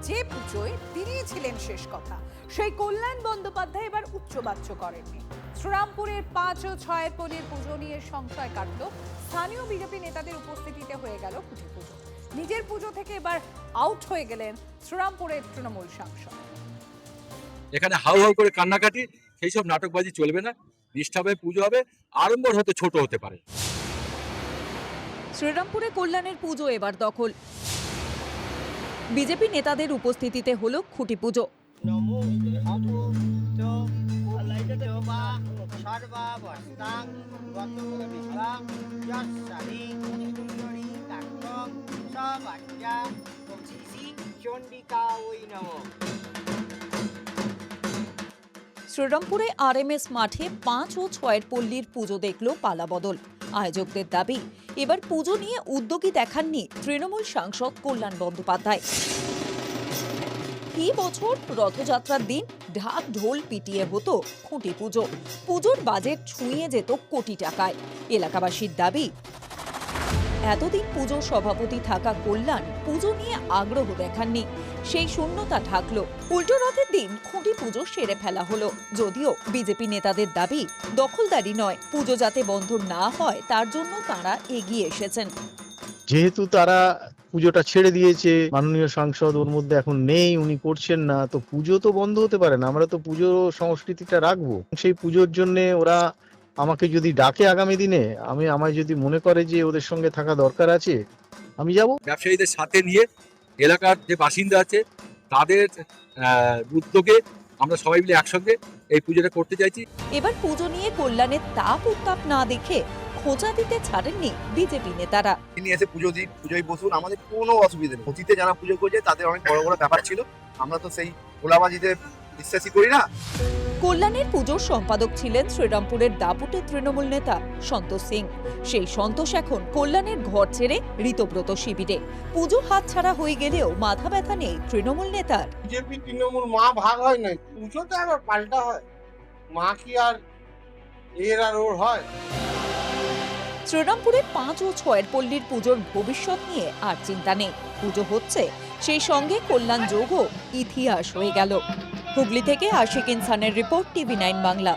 যে পুজোয় তিনি ছিলেন শেষ কথা, সেই কল্যাণ বন্দ্যোপাধ্যায় এবার উচ্চবাচ্য করেননি। শ্রীরামপুরের 5 ও 6 পল্লীর পুজো নিয়ে সংশয় কাটল। স্থানীয় বিজেপি নেতাদের উপস্থিতিতে হয়ে গেল খুঁটি পুজো। নিজের পুজো থেকে এবার আউট হয়ে গেলেন শ্রীরামপুরের তৃণমূল সাংসদ। এখানে হাউ হাউ করে কান্নাকাটি, সেই সব নাটকবাজি চলবে না। নিষ্ঠাভাবে পুজো হবে, আড়ম্বর হতে ছোট হতে পারে। শ্রীরামপুরে কল্যাণের পুজো এবার দখল। বিজেপি নেতাদের উপস্থিতিতে হলো খুঁটি পুজো। শ্রীরামপুরে আরএমএস মাঠে 5 ও 6 পল্লীর পুজো দেখল পালাবদল। আয়োজকদের দাবি, এবার পুজো নিয়ে উদ্যোগী দেখাননি তৃণমূল সাংসদ কল্যাণ বন্দ্যোপাধ্যায়। এই বছর রথযাত্রার দিন ঢাক ঢোল পিটিয়ে হতো খুঁটি পুজো। পুজোর বাজেট ছুঁয়ে যেত কোটি টাকায়। এলাকাবাসীর দাবি, এতদিন পুজোর সভাপতি থাকা কল্যাণ পুজো নিয়ে আগ্রহ দেখাননি, সেই শূন্যতা ঢাকলো। উল্টো রথের দিন খুঁটি পুজো সেরে ফেলা হলো। যদিও বিজেপি নেতাদের দাবি, দখলদারি নয়, পুজো যাতে বন্ধ না হয় তার জন্য তাঁরা এগিয়ে এসেছেন। যেহেতু তারা পুজোটা ছেড়ে দিয়েছে, মাননীয় সাংসদ ওর মধ্যে এখন নেই, উনি করছেন না, তো পুজো তো বন্ধ হতে পারে না। আমরা তো পুজো সংস্কৃতিটা রাখবো। সেই পুজোর জন্য ওরা আমাকে যদি ডাকে আগামী দিনে, আমায় যদি মনে করে যে ওদের সঙ্গে থাকা দরকার আছে, আমি যাব। ব্যবসায়ীদের সাথে নিয়ে এলাকার যে বাসিন্দা আছে তাদের উদ্যোগে আমরা সবাই মিলে একসঙ্গে এই পুজোটা করতে চাইছি। এবার পুজো নিয়ে কল্যাণের তাপ উত্তাপ না দেখে খোঁচা দিতে ছাড়েননি বিজেপি নেতারা। তিনি এসে পুজোয় বসুন, আমাদের কোনো অসুবিধা নেই। অতীতে যারা পুজো করেছে তাদের অনেক বড় বড় ব্যাপার ছিল, আমরা তো সেই গোলাবাজিতে বিশ্বাসই করি না। কল্যাণের পুজোর সম্পাদক ছিলেন শ্রীরামপুরের দাপুটের তৃণমূল নেতা সন্তোষ সিং। সেই সন্তোষ এখন কল্যাণের ঘর ছেড়ে ঋতব্রত শিবিরে। পুজো হাতছাড়া হয়ে গেলেও মাথা ব্যথা নেই তৃণমূল নেতার। বিজেপি তৃণমূল মা ভাগ হয় নাই, পুজোতে আবার পাল্টা হয়। মা কি আর এর আর ওর হয়? শ্রীরামপুরে 5 ও 6 পল্লীর পুজোর ভবিষ্যৎ নিয়ে আর চিন্তা নেই। পুজো হচ্ছে, সেই সঙ্গে কল্যাণ যোগও ইতিহাস হয়ে গেল। হুগলি থেকে আশিক ইনসানের রিপোর্ট, টিভি9 বাংলা।